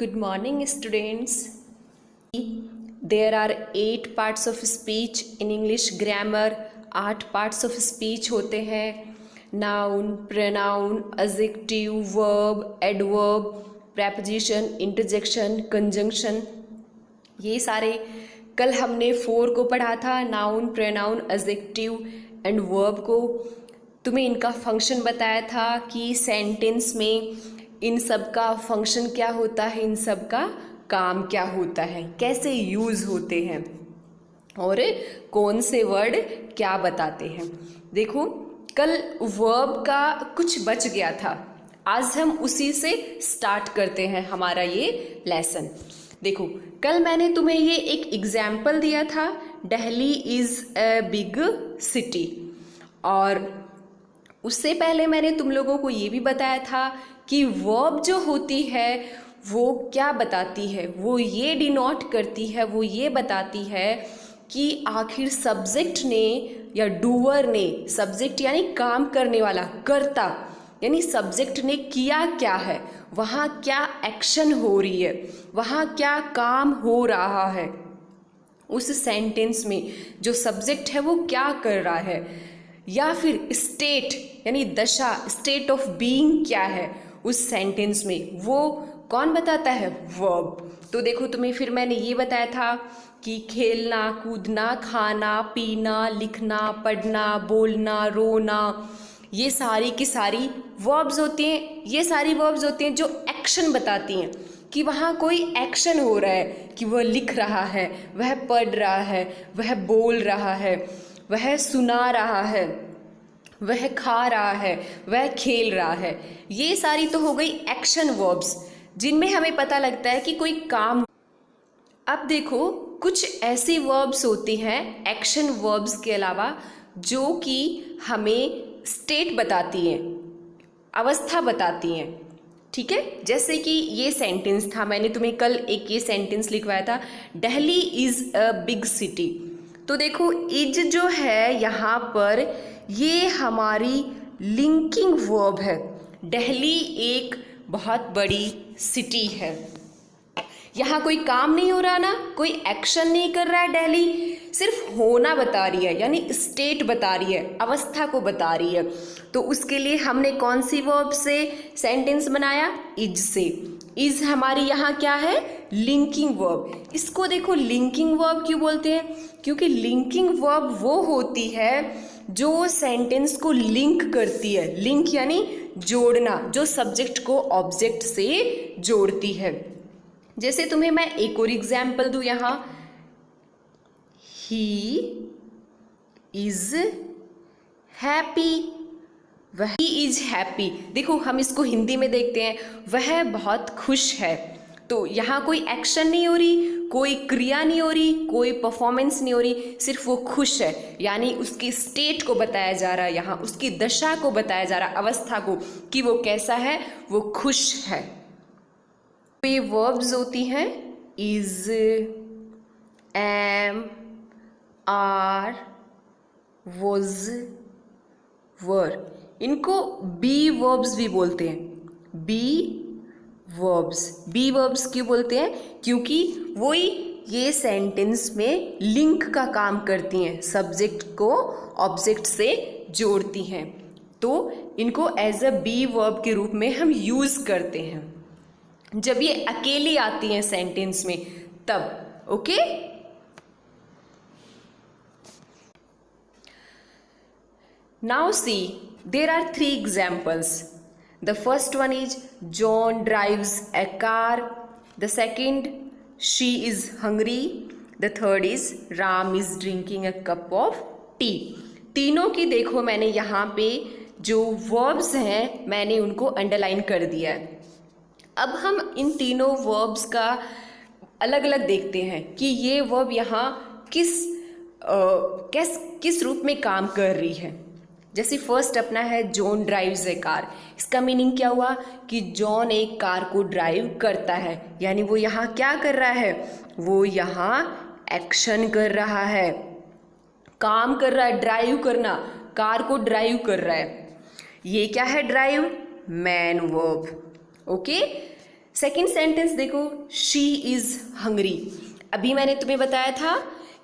Good morning, students. There are 8 parts of speech in English grammar. 8 parts of speech होते हैं. Noun, pronoun, adjective, verb, adverb, preposition, interjection, conjunction. ये सारे कल हमने 4 को पढ़ा था. Noun, pronoun, adjective and verb को. तुम्हें इनका फंक्शन बताया था कि सेंटेंस में इन सब का फंक्शन क्या होता है, इन सब का काम क्या होता है, कैसे यूज़ होते हैं और कौन से वर्ड क्या बताते हैं. देखो कल वर्ब का कुछ बच गया था, आज हम उसी से स्टार्ट करते हैं हमारा ये लेसन. देखो कल मैंने तुम्हें ये एक एग्जाम्पल दिया था, Delhi is a big city, और उससे पहले मैंने तुम लोगों को ये भी बताया था कि वर्ब जो होती है वो क्या बताती है, वो ये डिनोट करती है, वो ये बताती है कि आखिर सब्जेक्ट ने या डूअर ने, सब्जेक्ट यानी काम करने वाला, कर्ता यानी सब्जेक्ट ने किया क्या है, वहाँ क्या एक्शन हो रही है, वहाँ क्या काम हो रहा है, उस सेंटेंस में जो सब्जेक्ट है वो क्या कर रहा है, या फिर स्टेट यानी दशा, स्टेट ऑफ बीइंग क्या है उस सेंटेंस में, वो कौन बताता है, वर्ब. तो देखो तुम्हें फिर मैंने ये बताया था कि खेलना, कूदना, खाना, पीना, लिखना, पढ़ना, बोलना, रोना, ये सारी की सारी वर्ब्स होती हैं. ये सारी वर्ब्स होती हैं जो एक्शन बताती हैं कि वहाँ कोई एक्शन हो रहा है, कि वह लिख रहा है, वह पढ़ रहा है, वह बोल रहा है, वह सुना रहा है, वह खा रहा है, वह खेल रहा है. ये सारी तो हो गई एक्शन वर्ब्स जिनमें हमें पता लगता है कि कोई काम. अब देखो कुछ ऐसी वर्ब्स होती हैं एक्शन वर्ब्स के अलावा जो कि हमें स्टेट बताती हैं, अवस्था बताती हैं. ठीक है, जैसे कि ये सेंटेंस था, मैंने तुम्हें कल एक ये सेंटेंस लिखवाया था, Delhi is a big city. तो देखो इज जो है यहाँ पर ये हमारी लिंकिंग वर्ब है. दिल्ली एक बहुत बड़ी सिटी है. यहाँ कोई काम नहीं हो रहा ना, कोई एक्शन नहीं कर रहा है, दिल्ली सिर्फ होना बता रही है, यानी स्टेट बता रही है, अवस्था को बता रही है. तो उसके लिए हमने कौन सी वर्ब से सेंटेंस बनाया, इज से. इज हमारी यहाँ क्या है, लिंकिंग वर्ब. इसको देखो लिंकिंग वर्ब क्यों बोलते हैं, क्योंकि लिंकिंग वर्ब वो होती है जो सेंटेंस को लिंक करती है. लिंक यानी जोड़ना, जो सब्जेक्ट को ऑब्जेक्ट से जोड़ती है. जैसे तुम्हें मैं एक और एग्जाम्पल दूं यहाँ, ही इज हैप्पी, वह इज हैप्पी. देखो हम इसको हिंदी में देखते हैं, वह बहुत खुश है. तो यहाँ कोई एक्शन नहीं हो रही, कोई क्रिया नहीं हो रही, कोई परफॉर्मेंस नहीं हो रही, सिर्फ वो खुश है, यानी उसकी स्टेट को बताया जा रहा है, यहाँ उसकी दशा को बताया जा रहा है, अवस्था को, कि वो कैसा है, वो खुश है. ये वर्ब्स होती हैं इज, एम, आर, वॉज, वर. इनको बी वर्ब्स भी बोलते हैं. B verbs. बी वर्ब्स क्यों बोलते हैं, क्योंकि वही ये सेंटेंस में लिंक का काम करती हैं, सब्जेक्ट को ऑब्जेक्ट से जोड़ती हैं. तो इनको एज अ बी वर्ब के रूप में हम यूज़ करते हैं जब ये अकेली आती हैं सेंटेंस में, तब. Okay, now see there are 3 examples. The first one is John drives a car. The second, she is hungry. The third is Ram is drinking a cup of tea. तीनों की देखो मैंने यहाँ पे जो verbs हैं मैंने उनको अंडरलाइन कर दिया है. अब हम इन तीनों verbs का अलग अलग देखते हैं कि ये verb यहाँ किस रूप में काम कर रही है. जैसे फर्स्ट अपना है जॉन ड्राइव्स ए कार. इसका मीनिंग क्या हुआ कि जॉन एक कार को ड्राइव करता है, यानी वो यहाँ क्या कर रहा है, वो यहाँ एक्शन कर रहा है, काम कर रहा है. ड्राइव करना, कार को ड्राइव कर रहा है. ये क्या है, drive, man verb. Okay, second sentence देखो, शी इज हंग्री। अभी मैंने तुम्हें बताया था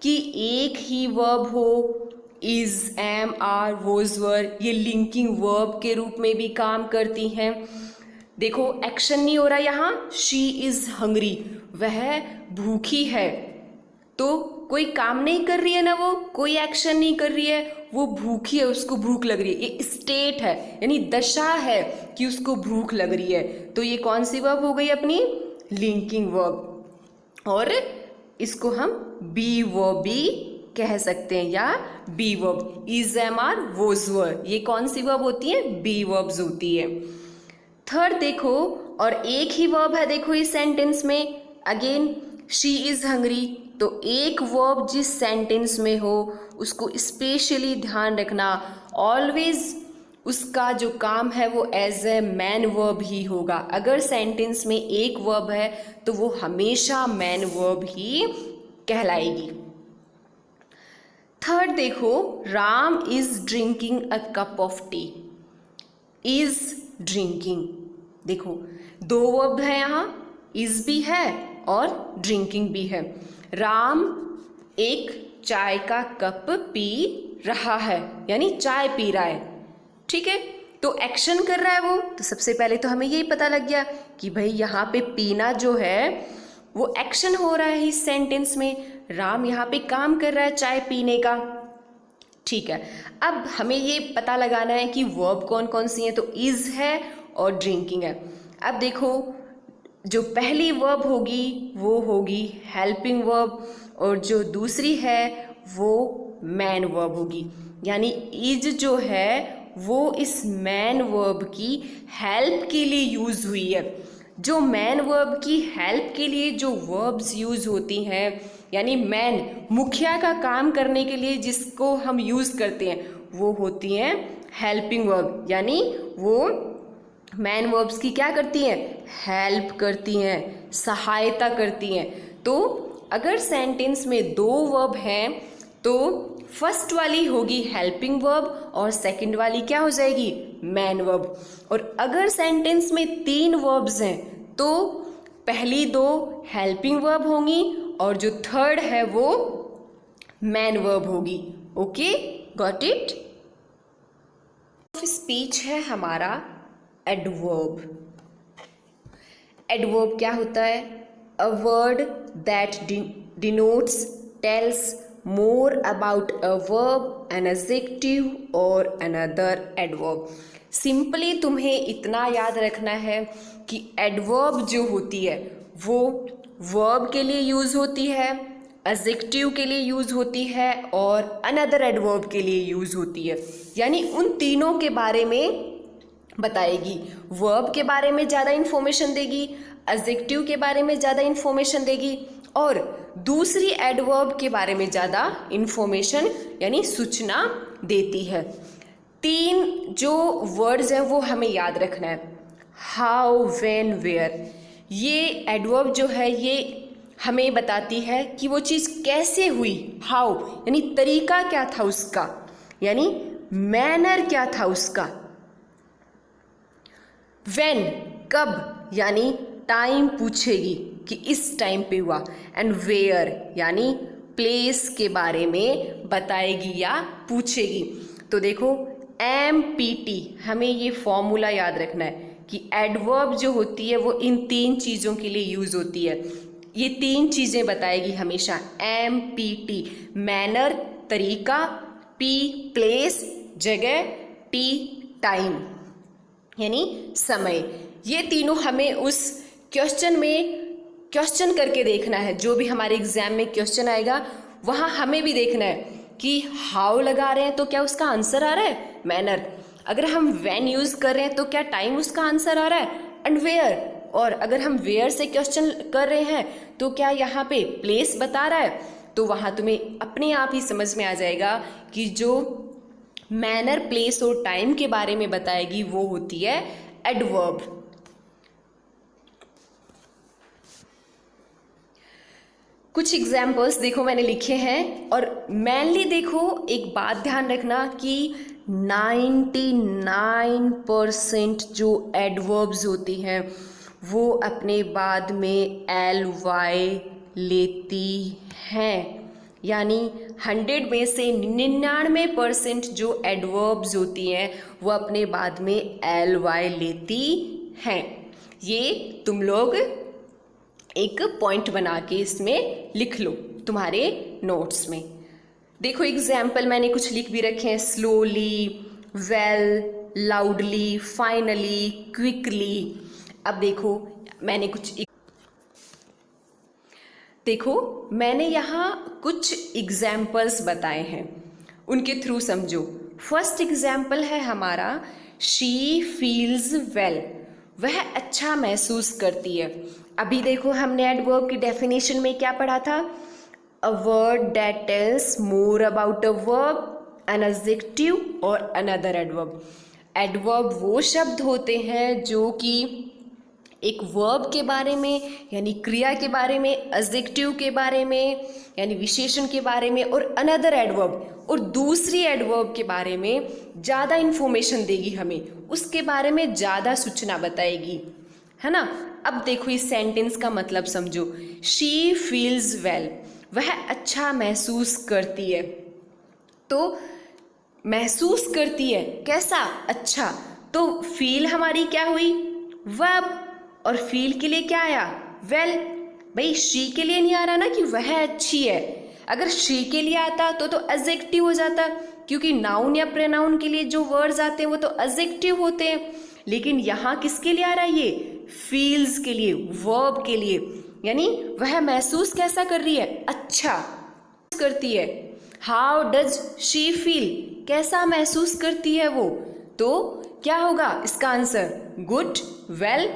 कि एक ही वर्ब हो, is, am, are, was, were, ये लिंकिंग वर्ब के रूप में भी काम करती हैं। देखो एक्शन नहीं हो रहा यहाँ, शी इज हंग्री, वह भूखी है, तो कोई काम नहीं कर रही है ना, वो कोई एक्शन नहीं कर रही है, वो भूखी है, उसको भूख लग रही है। ये स्टेट है, यानी दशा है कि उसको भूख लग रही है। तो ये कौन सी वर्ब हो गई अपनी? Linking verb. और इसको हम बी वर्ब भी कह सकते हैं या be verb. Is, am, are, was, were, ये कौन सी वर्ब होती है? बी वर्ब्स होती है। थर्ड देखो, और एक ही वर्ब है देखो इस सेंटेंस में, अगेन शी इज हंग्री। तो एक वर्ब जिस सेंटेंस में हो उसको स्पेशली ध्यान रखना, ऑलवेज उसका जो काम है वो एज ए मैन वर्ब ही होगा। अगर सेंटेंस में एक वर्ब है तो वो हमेशा मैन वर्ब ही कहलाएगी। थर्ड देखो, Ram is drinking a cup of T. Is drinking, देखो दो वर्ब है यहाँ, इज भी है और ड्रिंकिंग भी है। राम एक चाय का कप पी रहा है, यानी चाय पी रहा है, ठीक है। तो एक्शन कर रहा है वो, तो सबसे पहले तो हमें यही पता लग गया कि भाई यहाँ पे पीना जो है वो एक्शन हो रहा है इस सेंटेंस में। राम यहाँ पे काम कर रहा है चाय पीने का, ठीक है। अब हमें ये पता लगाना है कि वर्ब कौन कौन सी है, तो इज है और ड्रिंकिंग है। अब देखो जो पहली वर्ब होगी वो होगी हेल्पिंग वर्ब, और जो दूसरी है वो मैन वर्ब होगी। यानी इज जो है वो इस मैन वर्ब की हेल्प के लिए यूज हुई है। जो मैन वर्ब की हेल्प के लिए जो वर्ब्स यूज होती हैं, यानी मैन मुखिया का काम करने के लिए जिसको हम यूज करते हैं, वो होती हैं हेल्पिंग वर्ब। यानी वो मैन वर्ब्स की क्या करती हैं? हेल्प करती हैं, सहायता करती हैं। तो अगर सेंटेंस में दो वर्ब हैं तो फर्स्ट वाली होगी हेल्पिंग वर्ब और सेकंड वाली क्या हो जाएगी? Man verb. और अगर सेंटेंस में तीन वर्ब्स हैं तो पहली दो हेल्पिंग वर्ब होंगी और जो थर्ड है वो मैन वर्ब होगी। Okay, got it? स्पीच है हमारा एडवर्ब। एडवर्ब क्या होता है? A word that denotes, tells more about a verb, an adjective or another adverb। Simply तुम्हें इतना याद रखना है कि एडवर्ब जो होती है वो वर्ब के लिए यूज होती है, एडजेक्टिव के लिए यूज होती है और अनदर एडवर्ब के लिए यूज होती है। यानी उन तीनों के बारे में बताएगी। वर्ब के बारे में ज़्यादा इन्फॉर्मेशन देगी, एडजेक्टिव के बारे में ज़्यादा इन्फॉर्मेशन देगी और दूसरी एडवर्ब के बारे में ज़्यादा इन्फॉर्मेशन यानी सूचना देती है। तीन जो वर्ड्स हैं वो हमें याद रखना है, हाउ, व्हेन, वेयर। ये एडवर्ब जो है ये हमें बताती है कि वो चीज़ कैसे हुई, हाउ यानी तरीका क्या था उसका, यानी मैनर क्या था उसका। व्हेन कब यानी टाइम पूछेगी कि इस टाइम पे हुआ, एंड वेयर यानी प्लेस के बारे में बताएगी या पूछेगी। तो देखो MPT, हमें ये फॉर्मूला याद रखना है कि एडवर्ब जो होती है वो इन तीन चीज़ों के लिए यूज होती है। ये तीन चीज़ें बताएगी हमेशा। MPT मैनर तरीका, P प्लेस जगह, T टाइम यानी समय। ये तीनों हमें उस क्वेश्चन में क्वेश्चन करके देखना है। जो भी हमारे एग्जाम में क्वेश्चन आएगा वहाँ हमें भी देखना है कि हाउ लगा रहे हैं तो क्या उसका आंसर आ रहा है मैनर, अगर हम व्हेन यूज कर रहे हैं तो क्या टाइम उसका आंसर आ रहा है, एंड वेयर, और अगर हम वेयर से क्वेश्चन कर रहे हैं तो क्या यहाँ पे प्लेस बता रहा है। तो वहाँ तुम्हें अपने आप ही समझ में आ जाएगा कि जो मैनर, प्लेस और टाइम के बारे में बताएगी वो होती है एडवर्ब। कुछ एग्जाम्पल्स देखो मैंने लिखे हैं, और मेनली देखो एक बात ध्यान रखना कि 99% जो एडवर्ब्स होती हैं वो अपने बाद में एल वाई लेती हैं। यानी 100 में से 99% जो एडवर्ब्स होती हैं वो अपने बाद में एल वाई लेती हैं। ये तुम लोग एक पॉइंट बना के इसमें लिख लो तुम्हारे नोट्स में। देखो एग्जाम्पल मैंने कुछ लिख भी रखे हैं, slowly, well, loudly, finally, quickly. अब देखो मैंने यहाँ कुछ एग्जाम्पल्स बताए हैं, उनके थ्रू समझो। फर्स्ट एग्जाम्पल है हमारा शी फील्स वेल, वह अच्छा महसूस करती है। अभी देखो हमने एडवर्ब की डेफिनेशन में क्या पढ़ा था, अ word that tells more about a verb, an adjective और अनदर एडवर्ब। एडवर्ब वो शब्द होते हैं जो कि एक वर्ब के बारे में यानी क्रिया के बारे में, एडजेक्टिव के बारे में यानी विशेषण के बारे में, और अनदर एडवर्ब और दूसरी एडवर्ब के बारे में ज़्यादा इन्फॉर्मेशन देगी, हमें उसके बारे में ज़्यादा सूचना बताएगी, है ना। अब देखो इस सेंटेंस का मतलब समझो, शी फील्स वेल, वह अच्छा महसूस करती है। तो महसूस करती है कैसा, अच्छा। तो फील हमारी क्या हुई, वर्ब, और फील के लिए क्या आया, वेल। भाई शी के लिए नहीं आ रहा ना कि वह अच्छी है, अगर शी के लिए आता तो एडजेक्टिव हो जाता, क्योंकि नाउन या प्रोनाउन के लिए जो वर्ड्स आते हैं वो तो एडजेक्टिव होते हैं। लेकिन यहाँ किसके लिए आ रहा है, ये फील्स के लिए, वर्ब के लिए। यानी वह महसूस कैसा कर रही है, अच्छा करती है। हाउ डज शी फील, कैसा महसूस करती है वो, तो क्या होगा इसका आंसर, गुड, वेल।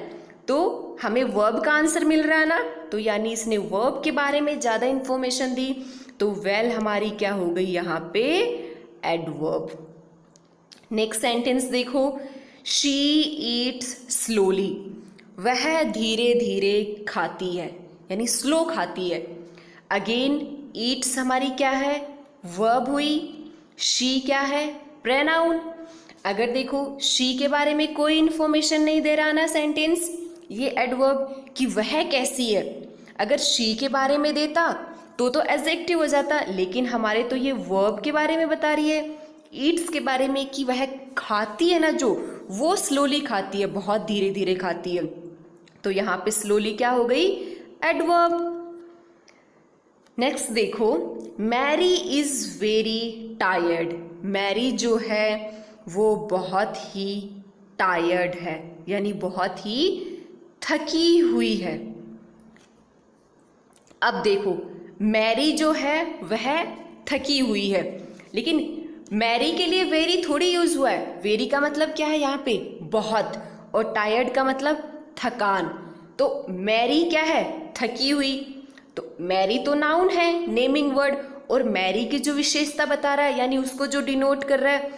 तो हमें वर्ब का आंसर मिल रहा है ना, तो यानी इसने वर्ब के बारे में ज़्यादा इंफॉर्मेशन दी, तो वेल हमारी क्या हो गई यहाँ पे, एडवर्ब। नेक्स्ट सेंटेंस देखो, शी ईट्स स्लोली, वह धीरे धीरे खाती है, यानी स्लो खाती है। अगेन ईट्स हमारी क्या है, वर्ब हुई, शी क्या है, प्रोनाउन। अगर देखो शी के बारे में कोई इंफॉर्मेशन नहीं दे रहा ना सेंटेंस, ये एडवर्ब कि वह कैसी है, अगर शी के बारे में देता तो एडजेक्टिव हो जाता, लेकिन हमारे तो ये वर्ब के बारे में बता रही है, ईट्स के बारे में कि वह खाती है ना, जो वो स्लोली खाती है, बहुत धीरे धीरे खाती है। तो यहाँ पे स्लोली क्या हो गई, एडवर्ब। नेक्स्ट देखो, Mary is very tired, Mary जो है वो बहुत ही टायर्ड है, यानी बहुत ही थकी हुई है। अब देखो मैरी जो है वह थकी हुई है, लेकिन मैरी के लिए वेरी थोड़ी यूज हुआ है, वेरी का मतलब क्या है यहाँ पे, बहुत, और टायर्ड का मतलब थकान। तो मैरी क्या है, थकी हुई। तो मैरी तो नाउन है, नेमिंग वर्ड, और मैरी की जो विशेषता बता रहा है यानी उसको जो डिनोट कर रहा है,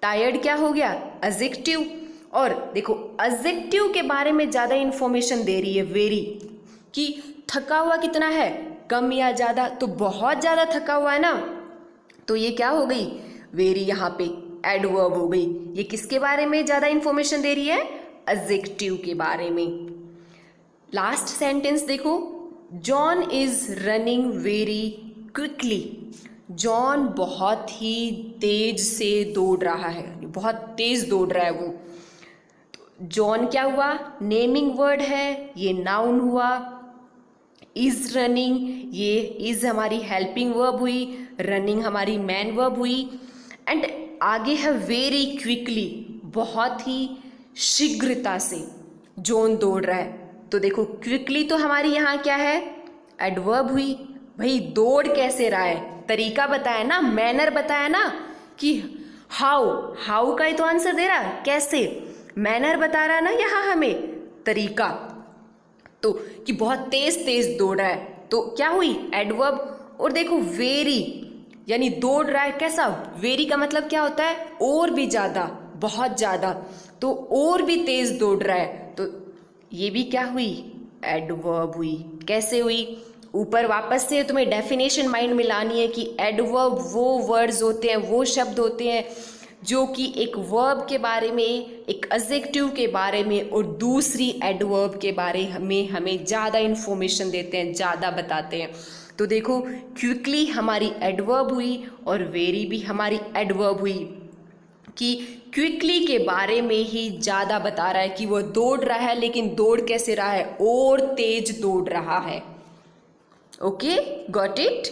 टायर्ड क्या हो गया, एडजेक्टिव। और देखो एडजेक्टिव के बारे में ज़्यादा इंफॉर्मेशन दे रही है वेरी, कि थका हुआ कितना है, कम या ज़्यादा, तो बहुत ज़्यादा थका हुआ है ना, तो ये क्या हो गई, वेरी यहाँ पे एडवर्ब हो गई। ये किसके बारे में ज़्यादा इंफॉर्मेशन दे रही है, एडजेक्टिव के बारे में। लास्ट सेंटेंस देखो, John is running very quickly, John बहुत ही तेज से दौड़ रहा है, बहुत तेज दौड़ रहा है वो। जॉन क्या हुआ, नेमिंग वर्ड है, ये नाउन हुआ। इज रनिंग, ये इज हमारी हेल्पिंग वर्ब हुई, रनिंग हमारी मैन वर्ब हुई। एंड आगे है वेरी क्विकली, बहुत ही शीघ्रता से जॉन दौड़ रहा है। तो देखो क्विकली तो हमारी यहाँ क्या है, एडवर्ब हुई। भाई दौड़ कैसे रहा है, तरीका बताया ना, मैनर बताया ना, कि हाउ का ही तो आंसर दे रहा, कैसे, मैनर बता रहा ना यहाँ हमें, तरीका। तो कि बहुत तेज तेज दौड़ रहा है, तो क्या हुई, एडवर्ब। और देखो वेरी यानी दौड़ रहा है कैसा, वेरी का मतलब क्या होता है, और भी ज़्यादा, बहुत ज़्यादा, तो और भी तेज दौड़ रहा है, तो ये भी क्या हुई, एडवर्ब हुई। कैसे हुई, ऊपर वापस से तुम्हें डेफिनेशन माइंड में लानी है कि एडवर्ब वो वर्ड्स होते हैं, वो शब्द होते हैं जो कि एक वर्ब के बारे में, एक एडजेक्टिव के बारे में और दूसरी एडवर्ब के बारे में हमें ज़्यादा इन्फॉर्मेशन देते हैं, ज़्यादा बताते हैं। तो देखो, क्विकली हमारी एडवर्ब हुई और वेरी भी हमारी एडवर्ब हुई, कि क्विकली के बारे में ही ज़्यादा बता रहा है कि वो दौड़ रहा है, लेकिन दौड़ कैसे रहा है, और तेज दौड़ रहा है। Okay, got it.